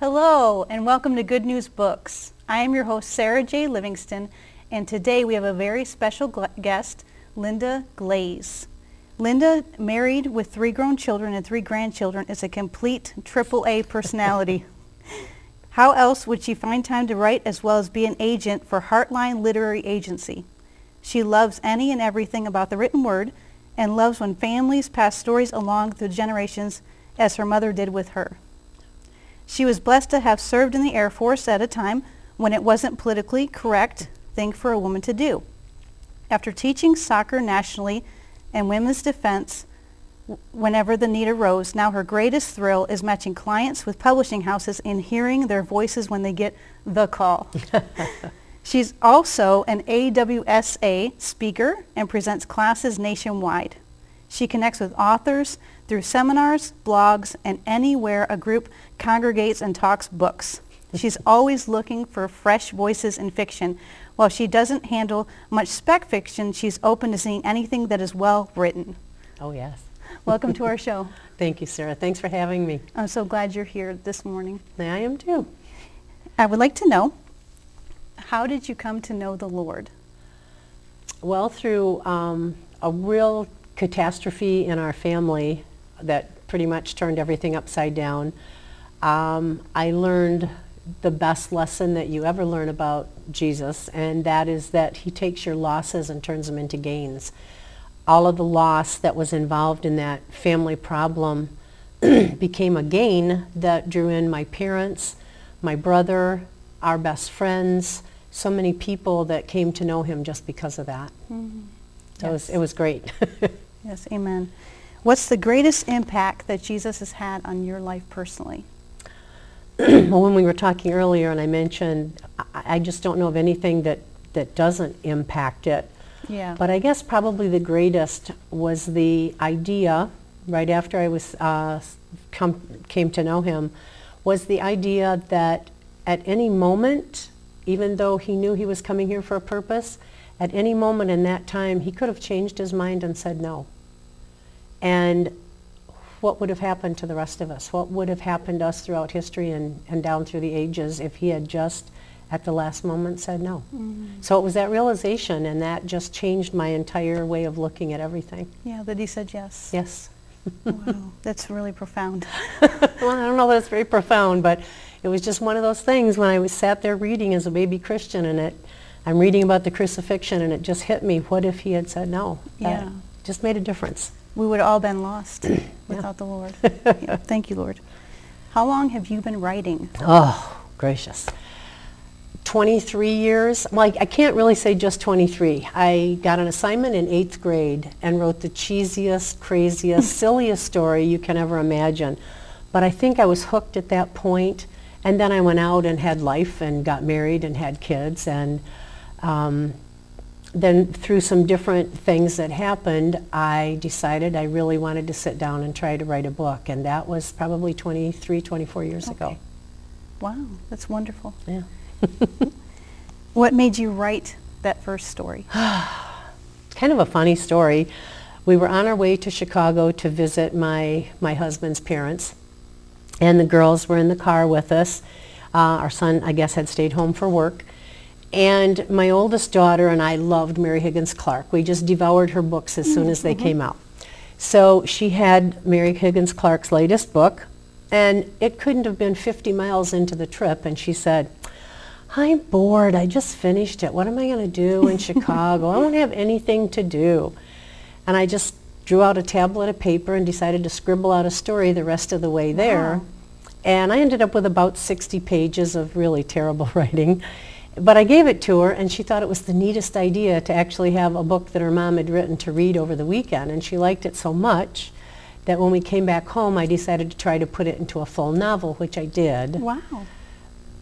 Hello and welcome to Good News Books. I am your host Sarah J. Livingston, and today we have a very special guest, Linda Glaze. Linda, married with 3 grown children and 3 grandchildren, is a complete AAA personality. How else would she find time to write as well as be an agent for Heartline Literary Agency? She loves any and everything about the written word and loves when families pass stories along through generations as her mother did with her. She was blessed to have served in the Air Force at a time when it wasn't politically correct thing for a woman to do. After teaching soccer nationally and women's defense whenever the need arose, now her greatest thrill is matching clients with publishing houses and hearing their voices when they get the call. She's also an AWSA speaker and presents classes nationwide. She connects with authors through seminars, blogs, and anywhere a group congregates and talks books. She's always looking for fresh voices in fiction. While she doesn't handle much spec fiction, she's open to seeing anything that is well written. Oh, yes. Welcome to our show. Thank you, Sarah. Thanks for having me. I'm so glad you're here this morning. I am too. I would like to know, how did you come to know the Lord? Well, through a real catastrophe in our family that pretty much turned everything upside down. I learned the best lesson that you ever learn about Jesus, and that is that he takes your losses and turns them into gains. All of the loss that was involved in that family problem became a gain that drew in my parents, my brother, our best friends, so many people that came to know him just because of that. Mm-hmm. Yes. It was great. Yes, amen. What's the greatest impact that Jesus has had on your life personally? Well, when we were talking earlier and I mentioned, I just don't know of anything that doesn't impact it. Yeah. But I guess probably the greatest was the idea, right after I was came to know him, was the idea that at any moment, even though he knew he was coming here for a purpose, at any moment in that time, he could have changed his mind and said no. And what would have happened to the rest of us? What would have happened to us throughout history and down through the ages if he had just, at the last moment, said no? Mm-hmm. So it was that realization, and that just changed my entire way of looking at everything. Yeah, that he said yes. Yes. Wow, that's really profound. Well, I don't know that it's very profound, but it was just one of those things when I was sat there reading as a baby Christian, and I'm reading about the crucifixion, and it just hit me, what if he had said no? Yeah. That just made a difference. We would have all been lost without the Lord. Yeah, thank you, Lord. How long have you been writing? Oh, gracious. 23 years. Well, I can't really say just 23. I got an assignment in 8th grade and wrote the cheesiest, craziest, silliest story you can ever imagine. But I think I was hooked at that point. And then I went out and had life and got married and had kids. And then through some different things that happened, I decided I really wanted to sit down and try to write a book. And that was probably 23, 24 years ago. Wow, that's wonderful. Yeah. What made you write that first story? Kind of a funny story. We were on our way to Chicago to visit my husband's parents. And the girls were in the car with us. Our son, I guess, had stayed home for work. And my oldest daughter and I loved Mary Higgins Clark. We just devoured her books as soon as they came out. So she had Mary Higgins Clark's latest book, and it couldn't have been 50 miles into the trip, and she said, I'm bored. I just finished it. What am I going to do in Chicago? I won't have anything to do. And I just drew out a tablet of paper and decided to scribble out a story the rest of the way there. Wow. And I ended up with about 60 pages of really terrible writing. But I gave it to her, and she thought it was the neatest idea to actually have a book that her mom had written to read over the weekend. And she liked it so much that when we came back home, I decided to try to put it into a full novel, which I did. Wow.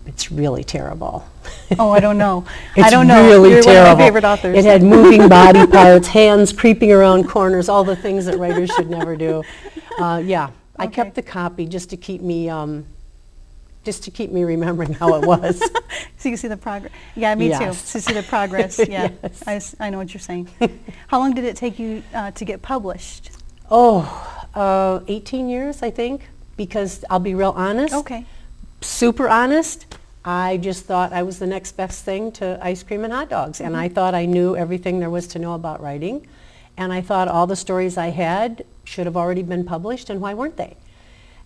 It's really terrible. Oh, I don't know. I don't know. Really You're terrible. One of my favorite authors. It had moving body parts, hands creeping around corners, all the things that writers should never do. Yeah, okay. I kept the copy just to keep me remembering how it was. So you see the progress. Yeah, me too. To see the progress. Yeah, yes. I know what you're saying. How long did it take you to get published? Oh, 18 years, I think. Because I'll be real honest. Okay. super honest, I just thought I was the next best thing to ice cream and hot dogs. And I thought I knew everything there was to know about writing. And I thought all the stories I had should have already been published, and why weren't they?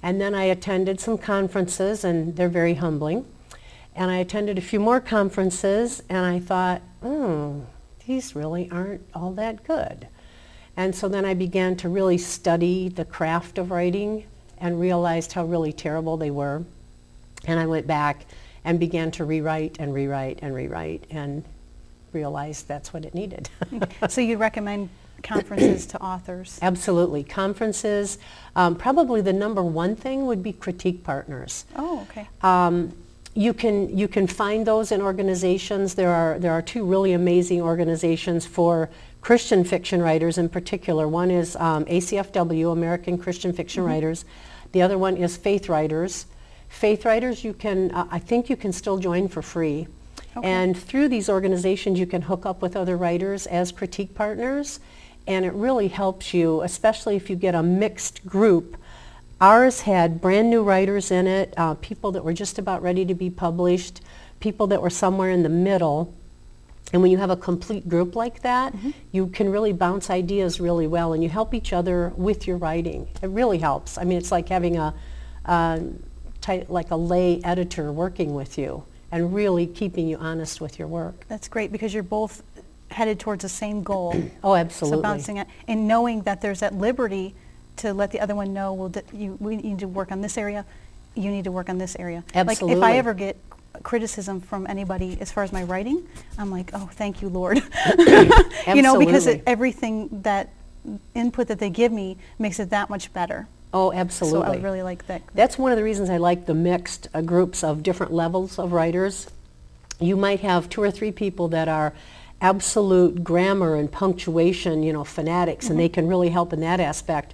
And then I attended some conferences, and they're very humbling. And I attended a few more conferences, and I thought, these really aren't all that good. And so then I began to really study the craft of writing and realized how really terrible they were. And I went back and began to rewrite and rewrite and rewrite, and realized that's what it needed. So you recommend conferences to authors? Absolutely. Conferences, probably the #1 thing would be critique partners. Oh, okay. You can find those in organizations. There are 2 really amazing organizations for Christian fiction writers in particular. One is ACFW, American Christian Fiction Writers. The other one is Faith Writers. Faith Writers, you can, I think you can still join for free. Okay. And through these organizations, you can hook up with other writers as critique partners, and it really helps you, especially if you get a mixed group. Ours had brand new writers in it, people that were just about ready to be published, people that were somewhere in the middle. And when you have a complete group like that, you can really bounce ideas really well, and you help each other with your writing. It really helps. I mean, it's like having like a lay editor working with you and really keeping you honest with your work. That's great, because you're both headed towards the same goal. Oh, absolutely. So bouncing it, and knowing that there's that liberty to let the other one know, well, we need to work on this area, you need to work on this area. Absolutely. Like if I ever get criticism from anybody as far as my writing, I'm like, oh, thank you, Lord. You know, because everything, that input that they give me makes it that much better. Oh, absolutely. So I would really like that. That's one of the reasons I like the mixed groups of different levels of writers. You might have 2 or 3 people that are absolute grammar and punctuation, fanatics, and they can really help in that aspect.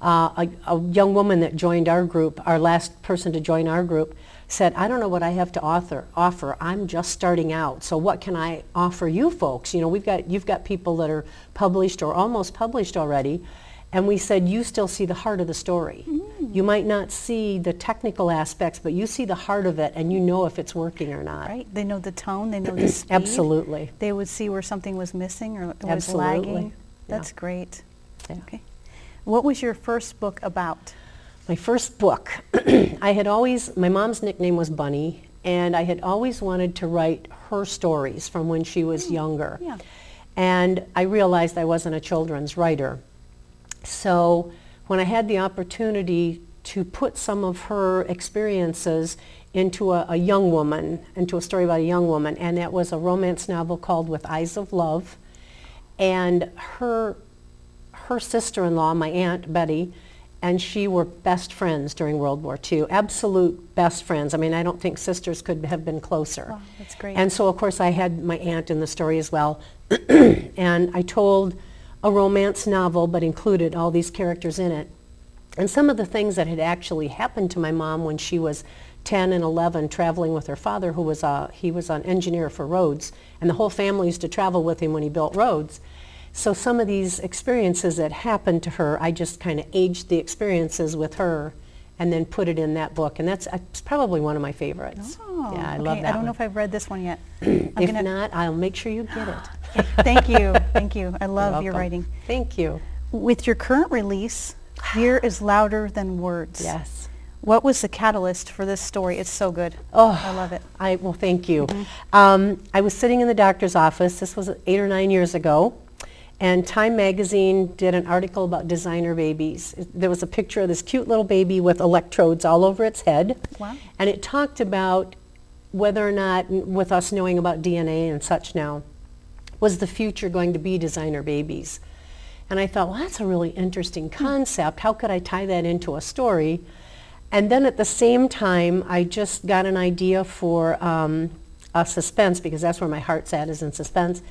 A young woman that joined our group, our last person to join our group, said, I don't know what I have to offer. I'm just starting out. So what can I offer you folks? You've got people that are published or almost published already. And we said, you still see the heart of the story. You might not see the technical aspects, but you see the heart of it, and you know if it's working or not. Right. They know the tone. They know the speed. Absolutely. They would see where something was missing or was Absolutely. lagging. That's great. Yeah. Okay. What was your first book about? My first book, my mom's nickname was Bunny, and I had always wanted to write her stories from when she was younger. Yeah. And I realized I wasn't a children's writer. So when I had the opportunity to put some of her experiences into a young woman, into a story about a young woman, and that was a romance novel called With Eyes of Love, and her sister-in-law, my Aunt Betty, and she were best friends during World War II, absolute best friends. I mean, I don't think sisters could have been closer. Wow, that's great. And so, of course, I had my aunt in the story as well, and I told a romance novel, but included all these characters in it. And some of the things that had actually happened to my mom when she was 10 and 11 traveling with her father, who was he was an engineer for roads, and the whole family used to travel with him when he built roads. So some of these experiences that happened to her, I just kind of aged the experiences with her and then put it in that book. And that's probably one of my favorites. Oh, yeah, I okay. love that I don't one. know if I've read this one yet. If not, I'll make sure you get it. Thank you. Thank you. I love your writing. Thank you. With your current release, Fear is Louder Than Words. Yes. What was the catalyst for this story? It's so good. Oh, I love it. Well, thank you. I was sitting in the doctor's office. This was 8 or 9 years ago. And Time magazine did an article about designer babies. There was a picture of this cute little baby with electrodes all over its head. Wow. And it talked about whether or not, with us knowing about DNA and such now, was the future going to be designer babies? And I thought, well, that's a really interesting concept. How could I tie that into a story? And then at the same time, I just got an idea for a suspense, because that's where my heart's at, is in suspense.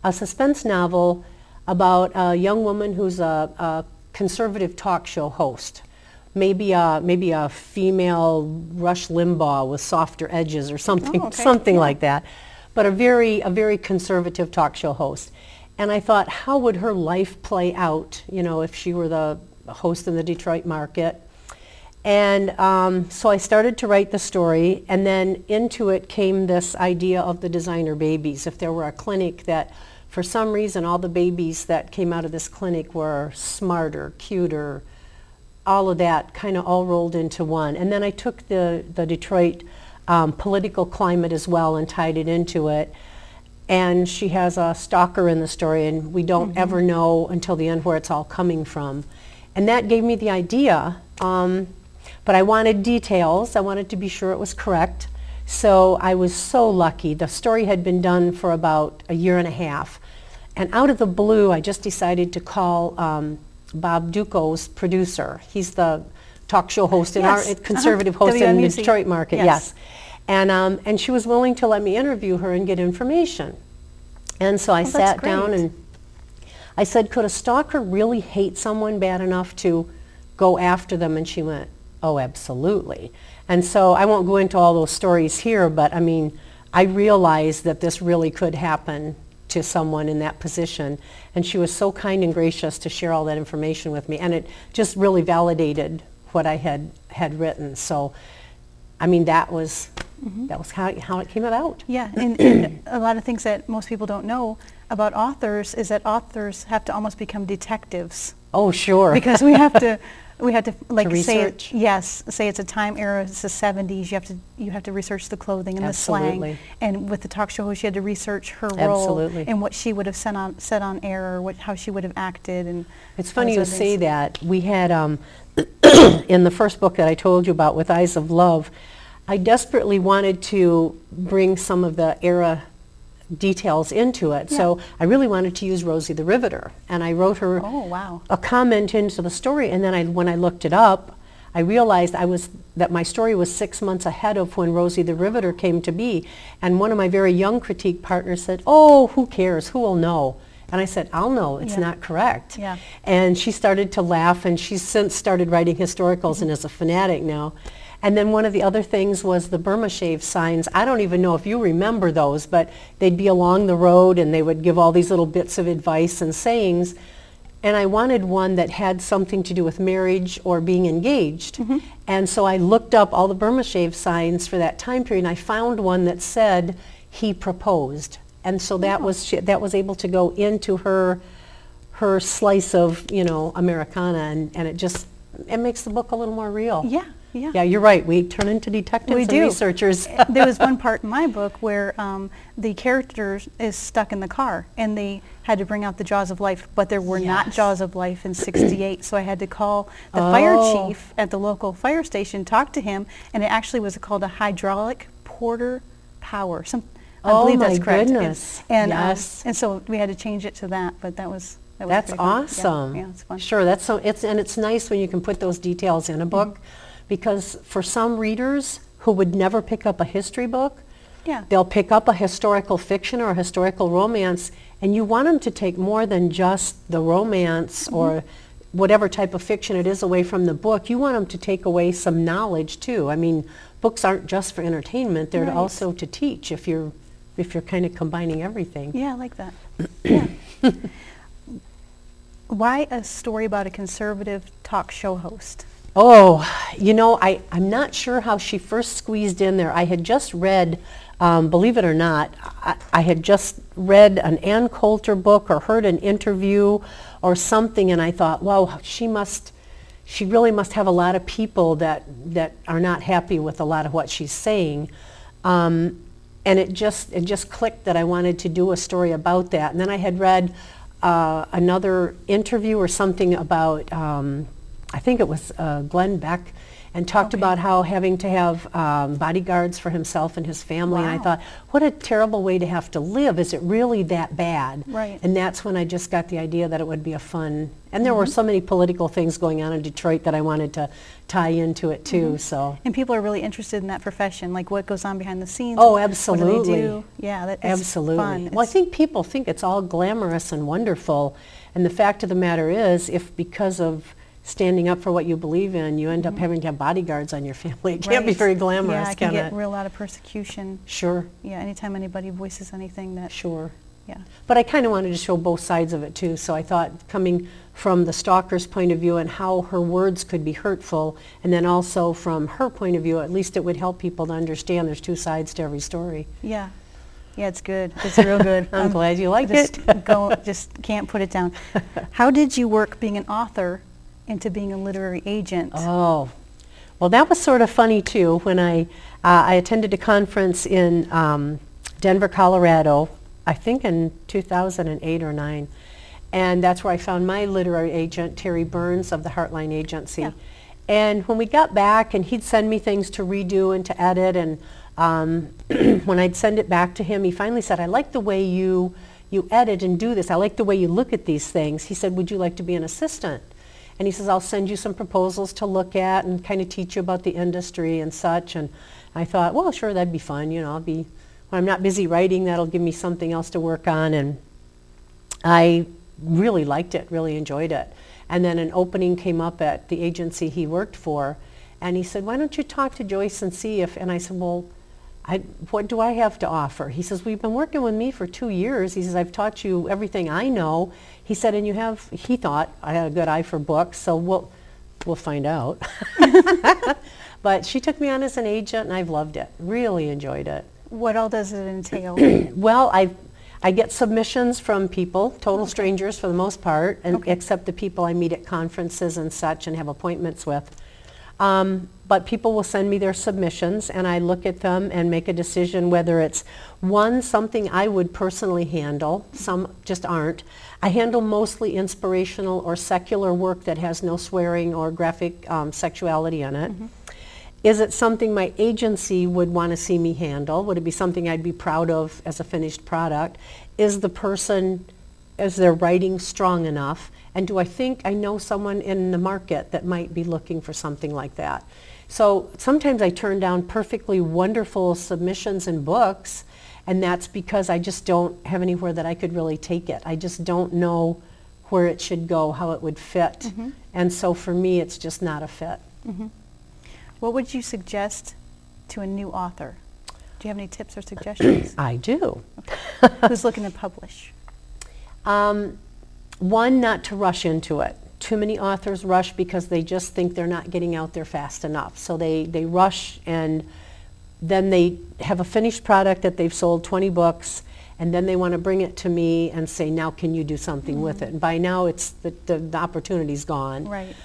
A suspense novel about a young woman who's a conservative talk show host. Maybe a female Rush Limbaugh with softer edges or something, something like that. But a very conservative talk show host. And I thought, how would her life play out, if she were the host in the Detroit market? And so I started to write the story, and then into it came this idea of the designer babies. If there were a clinic that, for some reason, all the babies that came out of this clinic were smarter, cuter, all of that kind of all rolled into one. And then I took the Detroit political climate as well and tied it into it. And she has a stalker in the story, and we don't ever know until the end where it's all coming from. And that gave me the idea. But I wanted details. I wanted to be sure it was correct. So I was so lucky. The story had been done for about a year and a half. And out of the blue, I just decided to call Bob Duco's producer. He's the talk show host, in our conservative host in the Detroit market. Yes. And she was willing to let me interview her and get information. And so I sat down and I said, could a stalker really hate someone bad enough to go after them? And she went, oh, absolutely. And so I won't go into all those stories here, but I mean, I realized that this really could happen to someone in that position. And she was so kind and gracious to share all that information with me. And it just really validated what I had written. So, I mean, that was how it came about. Yeah, and a lot of things that most people don't know about authors is that authors have to almost become detectives. Oh, sure. Because we have to like research. Say it's a time era, it's the 70s. You have to research the clothing and the slang. And with the talk show host, you had to research her role and what she would have said on air, or how she would have acted. And it's funny you say that. We had in the first book that I told you about, With Eyes of Love, I desperately wanted to bring some of the era details into it. Yeah. So I really wanted to use Rosie the Riveter, and I wrote her a comment into the story, and then when I looked it up, I realized that my story was 6 months ahead of when Rosie the Riveter came to be. And one of my very young critique partners said, oh, who cares, who will know? And I said, I'll know, it's not correct. Yeah. And she started to laugh, and she's since started writing historicals and is a fanatic now. And then one of the other things was the Burma shave signs. I don't even know if you remember those, but they'd be along the road and they would give all these little bits of advice and sayings. And I wanted one that had something to do with marriage or being engaged. And so I looked up all the Burma shave signs for that time period, and I found one that said, he proposed. And so that was able to go into her slice of, you know, Americana, and it makes the book a little more real. Yeah. Yeah. Yeah, you're right. We turn into detectives and researchers. There was one part in my book where the character is stuck in the car, and they had to bring out the Jaws of Life, but there were not Jaws of Life in '68. So I had to call the fire chief at the local fire station, talk to him, and it actually was called a hydraulic porter power. I believe that's correct. Goodness. And so we had to change it to that, but that's awesome. Yeah, it's fun. Sure, it's nice when you can put those details in a book. Because for some readers who would never pick up a history book, they'll pick up a historical fiction or a historical romance, and you want them to take more than just the romance or whatever type of fiction it is away from the book. You want them to take away some knowledge too. I mean, books aren't just for entertainment; they're also to teach. If you're kind of combining everything. Yeah, I like that. Yeah. Why a story about a conservative talk show host? Oh, you know, I'm not sure how she first squeezed in there. I had just read, believe it or not, I had just read an Ann Coulter book or heard an interview or something, and I thought, wow, she really must have a lot of people that are not happy with a lot of what she's saying. And it just clicked that I wanted to do a story about that. And then I had read another interview or something about I think it was Glenn Beck, and talked about how having to have bodyguards for himself and his family. And I thought, what a terrible way to have to live. Is it really that bad? Right. And that's when I just got the idea that it would be a fun, and there were so many political things going on in Detroit that I wanted to tie into it too. So. And people are really interested in that profession, like what goes on behind the scenes. Oh, absolutely. What do they do? Yeah, that is fun. Well, I think people think it's all glamorous and wonderful, and the fact of the matter is, if because of standing up for what you believe in, you end up having to have bodyguards on your family. It can't be very glamorous, it can get a lot of persecution. Sure. Yeah, anytime anybody voices anything that Yeah. But I kind of wanted to show both sides of it too, so I thought coming from the stalker's point of view and how her words could be hurtful, and then also from her point of view, at least it would help people to understand there's two sides to every story. Yeah. Yeah, it's good. It's real good. I'm glad you like it. Just can't put it down. How did you work being an author into being a literary agent? Oh, well, that was sort of funny too. When I attended a conference in Denver, Colorado, I think in 2008 or 9, and that's where I found my literary agent, Terry Burns of the Heartline Agency. Yeah. And when we got back, and he'd send me things to redo and to edit, and when I'd send it back to him, he finally said, I like the way you edit and do this. I like the way you look at these things. He said, would you like to be an assistant? And he says, I'll send you some proposals to look at and kind of teach you about the industry and such. And I thought, well, sure, that'd be fun. You know, when I'm not busy writing, that'll give me something else to work on. And I really liked it, really enjoyed it. And then an opening came up at the agency he worked for, and he said, why don't you talk to Joyce and see if, and I said, well, what do I have to offer? He says, well, you've been working with me for 2 years. He says, I've taught you everything I know. He said, and he thought I had a good eye for books, so we'll find out. But she took me on as an agent, and I've loved it, really enjoyed it. What all does it entail? Well, I get submissions from people, total strangers for the most part, and except the people I meet at conferences and such and have appointments with. But people will send me their submissions, and I look at them and make a decision whether it's something I would personally handle. Some just aren't. I handle mostly inspirational or secular work that has no swearing or graphic sexuality in it. Mm-hmm. Is it something my agency would want to see me handle? Would it be something I'd be proud of as a finished product? Is their writing strong enough? And do I think I know someone in the market that might be looking for something like that? So sometimes I turn down perfectly wonderful submissions and books, and that's because I just don't have anywhere that I could really take it. I just don't know where it should go, how it would fit. Mm-hmm. And so for me, it's just not a fit. Mm-hmm. What would you suggest to a new author? Do you have any tips or suggestions? I do. Okay. Who's looking to publish? One, not to rush into it. Too many authors rush because they just think they're not getting out there fast enough. So they rush, and then they have a finished product that they've sold 20 books, and then they want to bring it to me and say, now can you do something with it? And by now it's the opportunity's gone. Right.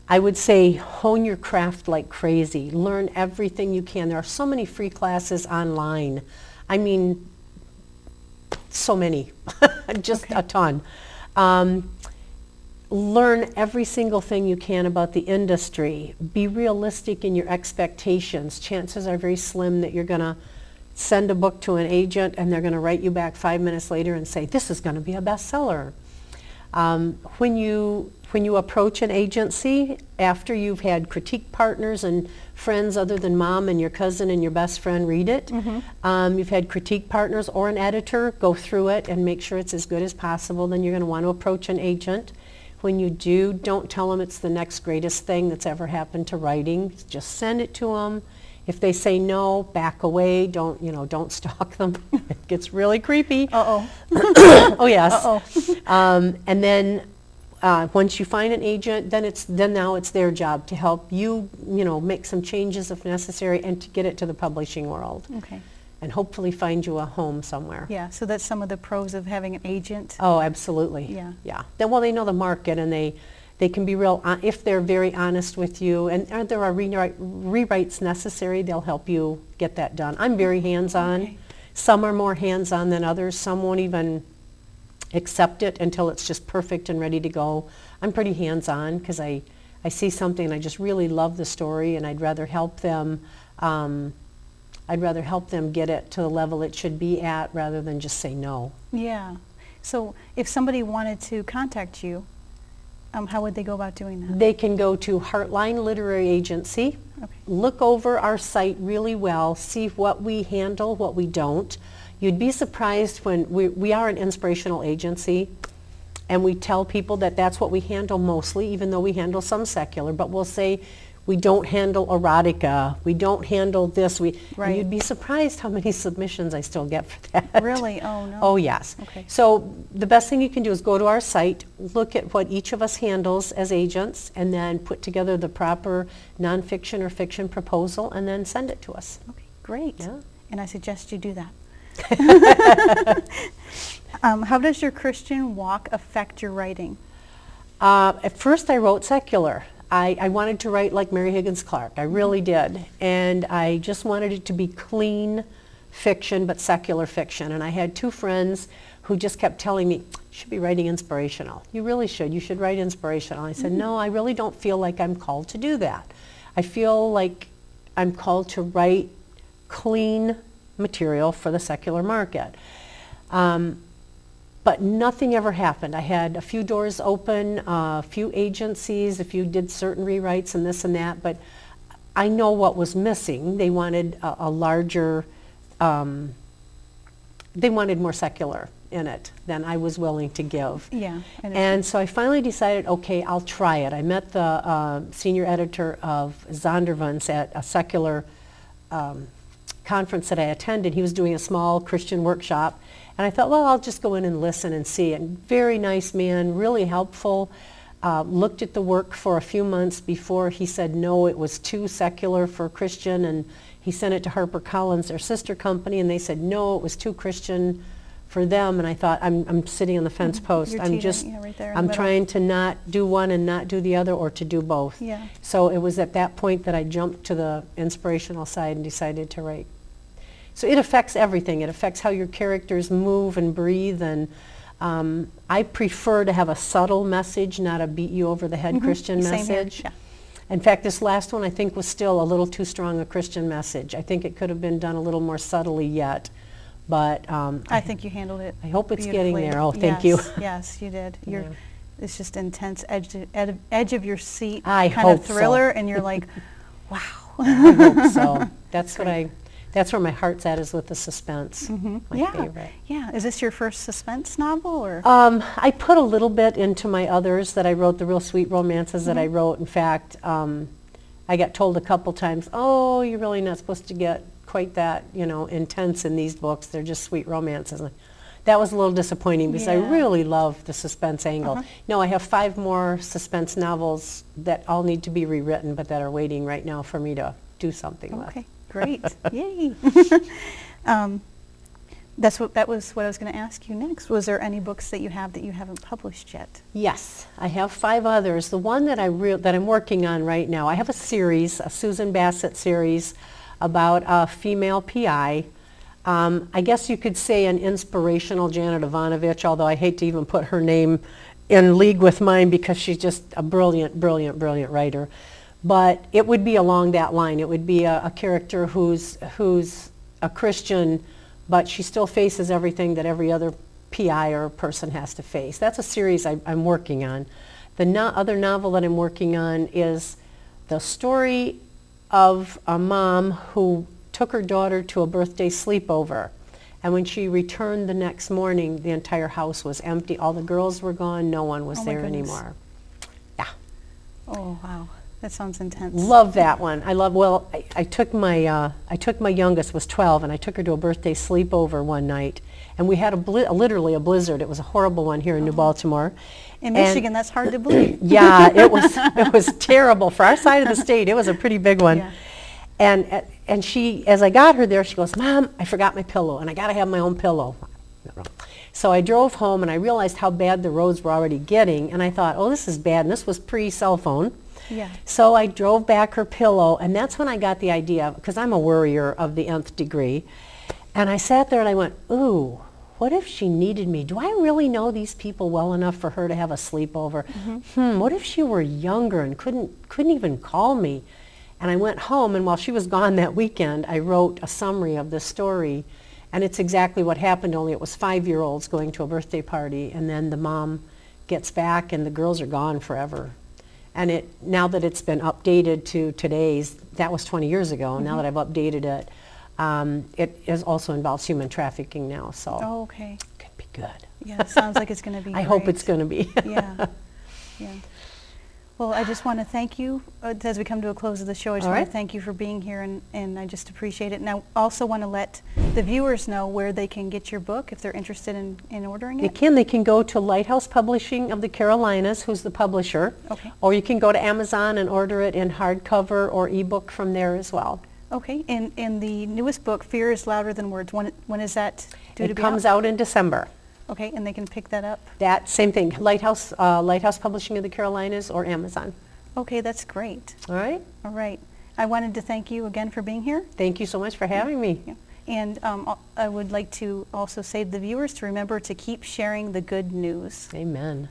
I would say hone your craft like crazy. Learn everything you can. There are so many free classes online. I mean, so many, just a ton. Learn every single thing you can about the industry. Be realistic in your expectations. Chances are very slim that you're going to send a book to an agent and they're going to write you back 5 minutes later and say, this is going to be a bestseller. When you approach an agency, after you've had critique partners and friends other than mom and your cousin and your best friend read it, mm-hmm. You've had critique partners or an editor go through it and make sure it's as good as possible, then you're going to want to approach an agent. When you do, don't tell them it's the next greatest thing that's ever happened to writing. Just send it to them. If they say no, back away. Don't stalk them. It gets really creepy. Uh-oh. Oh, yes. Uh-oh. And then once you find an agent, then now it's their job to help you, make some changes if necessary and to get it to the publishing world. Okay. And hopefully find you a home somewhere. Yeah, so that's some of the pros of having an agent. Oh, absolutely. Yeah. Yeah. They know the market, and they can be real, if they're very honest with you, and there are rewrites necessary, they'll help you get that done. I'm very hands-on. Okay. Some are more hands-on than others. Some won't even accept it until it's just perfect and ready to go. I'm pretty hands-on because I see something and I just really love the story, and I'd rather help them get it to the level it should be at rather than just say no. Yeah. So if somebody wanted to contact you, how would they go about doing that? They can go to Heartline Literary Agency, okay. Look over our site really well, see what we handle, what we don't. You'd be surprised when we are an inspirational agency, and we tell people that that's what we handle mostly, even though we handle some secular, but we'll say we don't handle erotica, we don't handle this. And Right. you'd be surprised how many submissions I still get for that. Really? Oh, no. Oh, yes. Okay. So the best thing you can do is go to our site, look at what each of us handles as agents, and then put together the proper nonfiction or fiction proposal, and then send it to us. Okay, great. Yeah. And I suggest you do that. How does your Christian walk affect your writing? At first I wrote secular. I wanted to write like Mary Higgins Clark. I really did. And I just wanted it to be clean fiction, but secular fiction. And I had two friends who just kept telling me, you should be writing inspirational. You really should. You should write inspirational. I said, no, I really don't feel like I'm called to do that. I feel like I'm called to write clean material for the secular market. But nothing ever happened. I had a few doors open, a few agencies, a few did certain rewrites and this and that, but I know what was missing. They wanted a larger, they wanted more secular in it than I was willing to give. Yeah. And so I finally decided, okay, I'll try it. I met the senior editor of Zondervan's at a secular conference that I attended. He was doing a small Christian workshop. And I thought, well, I'll just go in and listen and see. And very nice man, really helpful. Looked at the work for a few months before he said no, it was too secular for Christian. And he sent it to HarperCollins, their sister company, and they said no, it was too Christian for them. And I thought, I'm sitting on the fence post. You're I'm teetering, just, yeah, right there in I'm the middle. trying to not do one and not do the other, or to do both. Yeah. So it was at that point that I jumped to the inspirational side and decided to write. So it affects everything. It affects how your characters move and breathe, and I prefer to have a subtle message, not a beat you over the head Christian Same here. message. Yeah. In fact, this last one I think was still a little too strong a Christian message. I think it could have been done a little more subtly yet, but I think you handled it. I hope it's getting beautifully. there. Oh, thank you. Yes, you did. Yeah. It's just intense, edge of your seat I kind hope of thriller, so. and you're like, wow. I hope so. That's what that's where my heart's at, is with the suspense. My Yeah. favorite. Yeah. Is this your first suspense novel, or? I put a little bit into my others that I wrote, the real sweet romances that I wrote. In fact, I got told a couple times, oh, you're really not supposed to get quite that, intense in these books. They're just sweet romances. And that was a little disappointing because I Yeah. really love the suspense angle. No, I have 5 more suspense novels that all need to be rewritten, but that are waiting right now for me to do something with. Okay. Great. Yay. That was what I was going to ask you next. Was there any books that you have that you haven't published yet? Yes, I have 5 others. The one that I'm working on right now, I have a series, a Susan Bassett series about a female PI. I guess you could say an inspirational Janet Ivanovich, although I hate to even put her name in league with mine because she's just a brilliant, brilliant, brilliant writer. But it would be along that line. It would be a character who's a Christian, but she still faces everything that every other PI or person has to face. That's a series I'm working on. The other novel that I'm working on is the story of a mom who took her daughter to a birthday sleepover. And when she returned the next morning, the entire house was empty. All the girls were gone. No one was Oh my there goodness. anymore. Yeah. Oh, wow. That sounds intense. Love that one. I took my youngest, was 12, and I took her to a birthday sleepover one night. And we had literally a blizzard. It was a horrible one here in New Baltimore. In Michigan, that's hard to believe. Yeah, it was terrible. For our side of the state, it was a pretty big one. Yeah. And she, as I got her there, she goes, Mom, I forgot my pillow, and I got to have my own pillow. So I drove home, and I realized how bad the roads were already getting, and I thought, oh, this is bad, and this was pre-cell phone. Yeah. So I drove back her pillow, and that's when I got the idea, because I'm a worrier of the nth degree, and I sat there and I went, ooh, what if she needed me? Do I really know these people well enough for her to have a sleepover? What if she were younger and couldn't even call me? And I went home, and while she was gone that weekend, I wrote a summary of this story, and it's exactly what happened, only it was 5-year-olds going to a birthday party, and then the mom gets back, and the girls are gone forever. And now that it's been updated to today's, that was 20 years ago, now that I've updated it, it also involves human trafficking now, so Oh, okay. it could be good. Yeah, it sounds like it's going to be I hope great. it's going to be. Yeah. Yeah. Well, I just want to thank you as we come to a close of the show. I just All want right. to thank you for being here, and I just appreciate it. And I also want to let the viewers know where they can get your book if they're interested in ordering it. They can go to Lighthouse Publishing of the Carolinas, who's the publisher. Okay. Or you can go to Amazon and order it in hardcover or ebook from there as well. Okay, and the newest book, Fear is Louder Than Words, when is that due to It be comes out? out in December. Okay, and they can pick that up? That same thing, Lighthouse Publishing of the Carolinas or Amazon. Okay, that's great. All right. All right. I wanted to thank you again for being here. Thank you so much for having me. Yeah. And I would like to also say to the viewers to remember to keep sharing the good news. Amen.